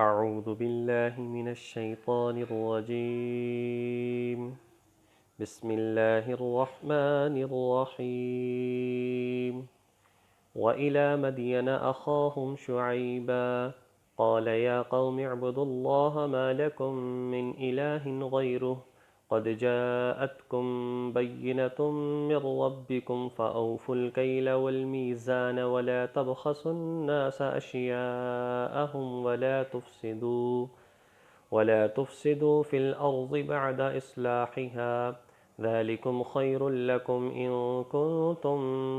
اعوذ باللہ من الشیطان الرجیم بسم اللہ الرحمن الرحیم وإلى مدين أخاهم شعيبا قال يا قوم اعبدوا الله ما لكم من إله غيره قد جاءتكم بينة من ربكم فأوفوا الكيل والميزان ولا تبخسوا الناس أشياءهم ولا تفسدوا في الأرض بعد إصلاحها ذلكم خير لكم إن كنتم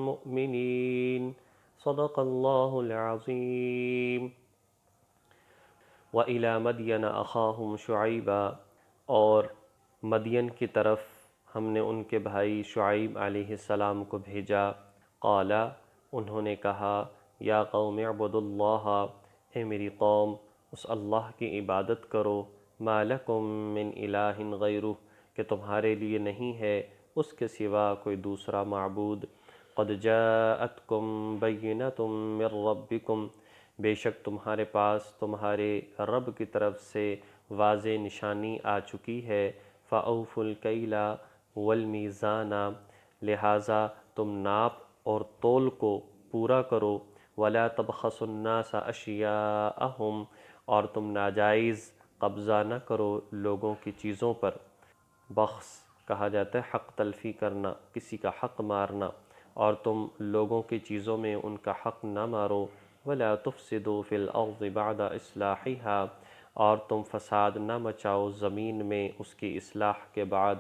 مؤمنين صدق اللہ العظیم۔ وَإِلَى مَدْيَنَ أَخَاهُمْ شُعَيْبًا، اور مدین کی طرف ہم نے ان کے بھائی شعیب علیہ السلام کو بھیجا۔ قال، انہوں نے کہا، یا قوم اعبدوا اللہ، اے میری قوم اس اللہ کی عبادت کرو، ما لکم من الہ غیرہ، کہ تمہارے لیے نہیں ہے اس کے سوا کوئی دوسرا معبود۔ قد جاءتکم بینۃ من ربکم، بے شک تمہارے پاس تمہارے رب کی طرف سے واضح نشانی آ چکی ہے۔ فَأَوْفُوا الْكَيْلَ وَالْمِيزَانَ، لہٰذا تم ناپ اور تول کو پورا کرو۔ وَلَا تَبْخَسُوا النَّاسَ أَشْيَاءَهُمْ، اور تم ناجائز قبضہ نہ کرو لوگوں کی چیزوں پر۔ بخس کہا جاتا ہے حق تلفی کرنا، کسی کا حق مارنا، اور تم لوگوں کی چیزوں میں ان کا حق نہ مارو۔ وَلَا تُفْسِدُوا فِي الْأَرْضِ بَعْدَ إِصْلَاحِهَا، اور تم فساد نہ مچاؤ زمین میں اس کی اصلاح کے بعد۔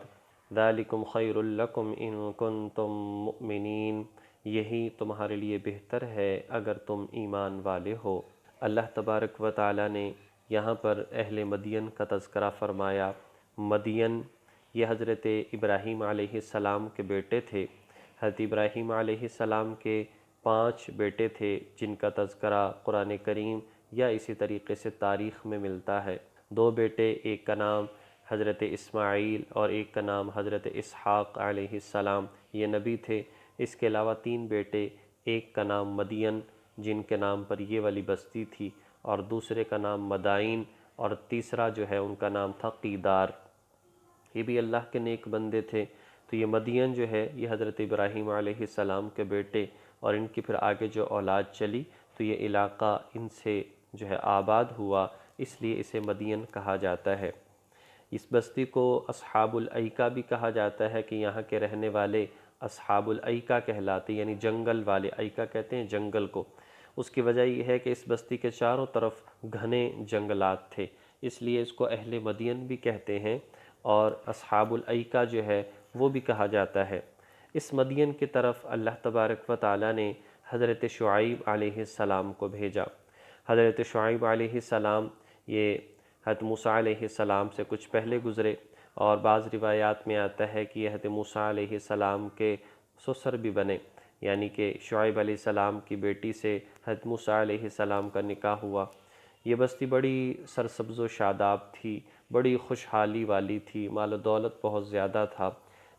ذَلِكُمْ خَيْرٌ لَكُمْ إِن كُنتُم مُؤْمِنِينَ، یہی تمہارے لیے بہتر ہے اگر تم ایمان والے ہو۔ اللہ تبارک و تعالیٰ نے یہاں پر اہل مدین کا تذکرہ فرمایا۔ مدین یہ حضرت ابراہیم علیہ السلام کے بیٹے تھے۔ حضرت ابراہیم علیہ السلام کے 5 بیٹے تھے جن کا تذکرہ قرآن کریم یا اسی طریقے سے تاریخ میں ملتا ہے۔ 2 بیٹے، ایک کا نام حضرت اسماعیل اور ایک کا نام حضرت اسحاق علیہ السلام، یہ نبی تھے۔ اس کے علاوہ 3 بیٹے، ایک کا نام مدین جن کے نام پر یہ والی بستی تھی، اور دوسرے کا نام مدائن، اور تیسرا جو ہے ان کا نام تھا قیدار۔ یہ بھی اللہ کے نیک بندے تھے۔ تو یہ مدین جو ہے یہ حضرت ابراہیم علیہ السلام کے بیٹے، اور ان کی پھر آگے جو اولاد چلی تو یہ علاقہ ان سے جو ہے آباد ہوا، اس لیے اسے مدین کہا جاتا ہے۔ اس بستی کو اصحاب الایکہ بھی کہا جاتا ہے کہ یہاں کے رہنے والے اصحاب الایکہ کہلاتے، یعنی جنگل والے، ایکہ کہتے ہیں جنگل کو۔ اس کی وجہ یہ ہے کہ اس بستی کے چاروں طرف گھنے جنگلات تھے، اس لیے اس کو اہل مدین بھی کہتے ہیں، اور اصحاب الایکہ جو ہے وہ بھی کہا جاتا ہے۔ اس مدین کی طرف اللہ تبارک و تعالیٰ نے حضرت شعیب علیہ السلام کو بھیجا۔ حضرت شعیب علیہ السلام یہ حضرت موسیٰ علیہ السلام سے کچھ پہلے گزرے، اور بعض روایات میں آتا ہے کہ یہ حضرت موسیٰ علیہ السلام کے سسر بھی بنے، یعنی کہ شعیب علیہ السلام کی بیٹی سے حضرت موسیٰ علیہ السلام کا نکاح ہوا۔ یہ بستی بڑی سرسبز و شاداب تھی، بڑی خوشحالی والی تھی، مال و دولت بہت زیادہ تھا،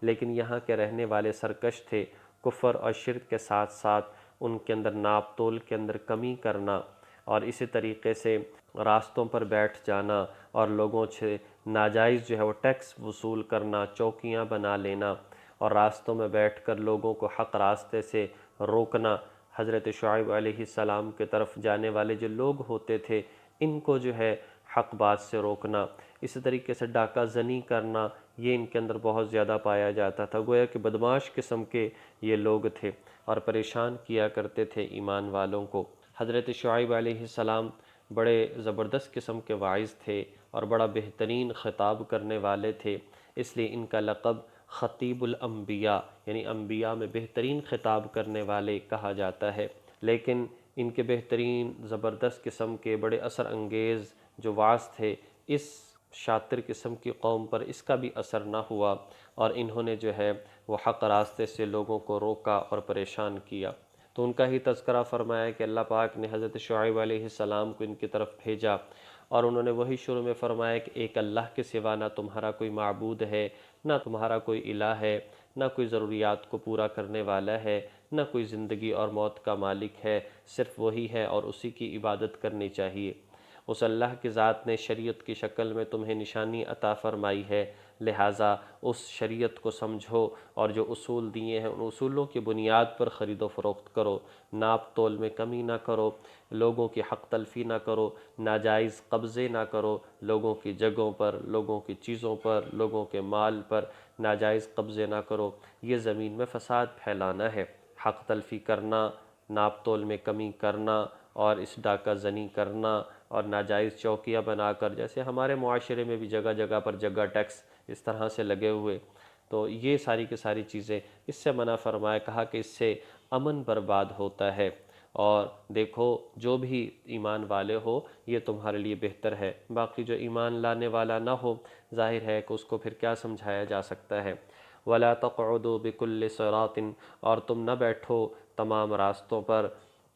لیکن یہاں کے رہنے والے سرکش تھے۔ کفر اور شرک کے ساتھ ساتھ ان کے اندر ناپ تول کے اندر کمی کرنا، اور اسی طریقے سے راستوں پر بیٹھ جانا اور لوگوں سے ناجائز جو ہے وہ ٹیکس وصول کرنا، چوکیاں بنا لینا، اور راستوں میں بیٹھ کر لوگوں کو حق راستے سے روکنا۔ حضرت شعیب علیہ السلام کی طرف جانے والے جو لوگ ہوتے تھے ان کو جو ہے حق بات سے روکنا، اسی طریقے سے ڈاکہ زنی کرنا، یہ ان کے اندر بہت زیادہ پایا جاتا تھا۔ گویا کہ بدمعاش قسم کے یہ لوگ تھے اور پریشان کیا کرتے تھے ایمان والوں کو۔ حضرت شعیب علیہ السلام بڑے زبردست قسم کے واعظ تھے اور بڑا بہترین خطاب کرنے والے تھے، اس لیے ان کا لقب خطیب الانبیاء، یعنی انبیاء میں بہترین خطاب کرنے والے کہا جاتا ہے۔ لیکن ان کے بہترین زبردست قسم کے بڑے اثر انگیز جو وعظ تھے، اس شاطر قسم کی قوم پر اس کا بھی اثر نہ ہوا، اور انہوں نے جو ہے وہ حق راستے سے لوگوں کو روکا اور پریشان کیا۔ تو ان کا ہی تذکرہ فرمایا کہ اللہ پاک نے حضرت شعیب علیہ السلام کو ان کی طرف بھیجا، اور انہوں نے وہی شروع میں فرمایا کہ ایک اللہ کے سوا نہ تمہارا کوئی معبود ہے، نہ تمہارا کوئی الہ ہے، نہ کوئی ضروریات کو پورا کرنے والا ہے، نہ کوئی زندگی اور موت کا مالک ہے، صرف وہی ہے اور اسی کی عبادت کرنی چاہیے۔ اس اللہ کی ذات نے شریعت کی شکل میں تمہیں نشانی عطا فرمائی ہے، لہٰذا اس شریعت کو سمجھو اور جو اصول دیے ہیں ان اصولوں کی بنیاد پر خرید و فروخت کرو، ناپ تول میں کمی نہ کرو، لوگوں کی حق تلفی نہ کرو، ناجائز قبضے نہ کرو، لوگوں کی جگہوں پر، لوگوں کی چیزوں پر، لوگوں کے مال پر ناجائز قبضے نہ کرو۔ یہ زمین میں فساد پھیلانا ہے، حق تلفی کرنا، ناپ تول میں کمی کرنا اور اس ڈاکہ زنی کرنا اور ناجائز چوکیاں بنا کر، جیسے ہمارے معاشرے میں بھی جگہ جگہ پر جگہ ٹیکس اس طرح سے لگے ہوئے، تو یہ ساری کی ساری چیزیں اس سے منع فرمایا، کہا کہ اس سے امن برباد ہوتا ہے۔ اور دیکھو جو بھی ایمان والے ہو یہ تمہارے لیے بہتر ہے، باقی جو ایمان لانے والا نہ ہو ظاہر ہے کہ اس کو پھر کیا سمجھایا جا سکتا ہے۔ وَلَا تَقْعُدُوا بِكُلِّ صِرَاطٍ، اور تم نہ بیٹھو تمام راستوں پر،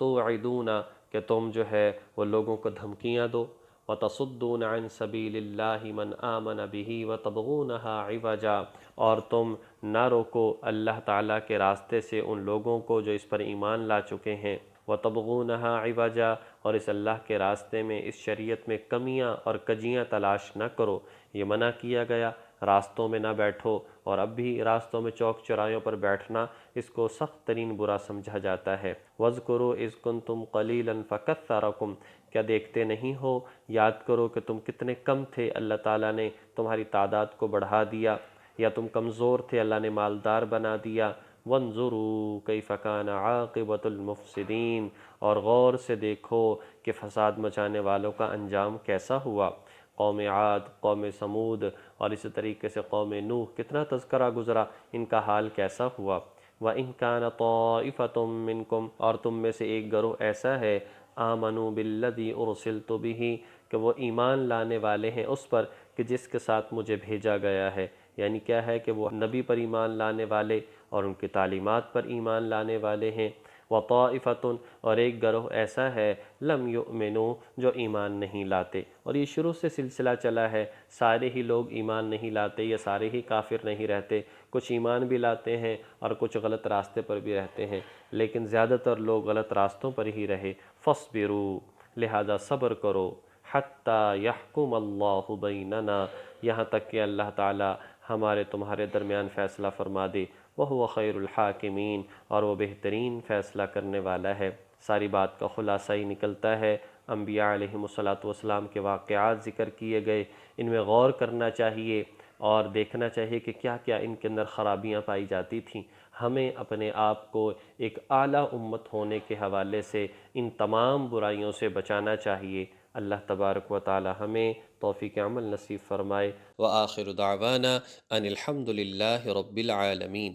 تُوعِدُونَ، کہ تم جو ہے وہ لوگوں کو دھمکیاں دو، وَتَصُدُّونَ عَن سَبِيلِ اللَّهِ مَنْ آمَنَ بِهِ وَتَبْغُونَهَا عِوَجًا، اور تم نہ روکو اللہ تعالیٰ کے راستے سے ان لوگوں کو جو اس پر ایمان لا چکے ہیں، وَتَبْغُونَهَا عِوَجًا، اور اس اللہ کے راستے میں، اس شریعت میں کمیاں اور کجیاں تلاش نہ کرو، یہ منع کیا گیا۔ راستوں میں نہ بیٹھو، اور اب بھی راستوں میں چوک چوراہوں پر بیٹھنا اس کو سخت ترین برا سمجھا جاتا ہے۔ وَاذْكُرُوا إِذْ كُنْتُمْ قَلِيلًا فَكَثَّرَكُمْ، کیا دیکھتے نہیں ہو، یاد کرو کہ تم کتنے کم تھے، اللہ تعالیٰ نے تمہاری تعداد کو بڑھا دیا، یا تم کمزور تھے اللہ نے مالدار بنا دیا۔ وَانظُرُوا كَيْفَ كَانَ عَاقِبَةُ الْمُفْسِدِينَ، اور غور سے دیکھو کہ فساد مچانے والوں کا انجام کیسا ہوا۔ قوم عاد، قوم سمود اور اسی طریقے سے قوم نوح، کتنا تذکرہ گزرا، ان کا حال کیسا ہوا۔ وَإِن كَانَ طَائِفَةٌ مِّنكُمْ، اور تم میں سے ایک گروہ ایسا ہے، آمنوا بالذی ارسلت بہ، کہ وہ ایمان لانے والے ہیں اس پر کہ جس کے ساتھ مجھے بھیجا گیا ہے، یعنی کیا ہے کہ وہ نبی پر ایمان لانے والے اور ان کی تعلیمات پر ایمان لانے والے ہیں۔ وَطَائِفَةٌ، اور ایک گروہ ایسا ہے، لم یؤمنوا، جو ایمان نہیں لاتے، اور یہ شروع سے سلسلہ چلا ہے، سارے ہی لوگ ایمان نہیں لاتے، یا سارے ہی کافر نہیں رہتے، کچھ ایمان بھی لاتے ہیں اور کچھ غلط راستے پر بھی رہتے ہیں، لیکن زیادہ تر لوگ غلط راستوں پر ہی رہے۔ فَاصْبِرُوا، لہذا صبر کرو، حَتَّى يَحْكُمَ اللَّهُ بَيْنَنَا، یہاں تک کہ اللہ تعالی ہمارے تمہارے درمیان فیصلہ فرما دے۔ وَهُوَ خَيْرُ الْحَاكِمِينَ، اور وہ بہترین فیصلہ کرنے والا ہے۔ ساری بات کا خلاصہ ہی نکلتا ہے، انبیاء علیہم الصلاۃ کے واقعات ذکر کیے گئے، ان میں غور کرنا چاہیے اور دیکھنا چاہیے کہ کیا کیا ان کے اندر خرابیاں پائی جاتی تھیں۔ ہمیں اپنے آپ کو ایک اعلیٰ امت ہونے کے حوالے سے ان تمام برائیوں سے بچانا چاہیے۔ اللہ تبارک و تعالی ہمیں توفیق عمل نصیب فرمائے۔ وآخر دعوانا ان الحمد للہ رب العالمین۔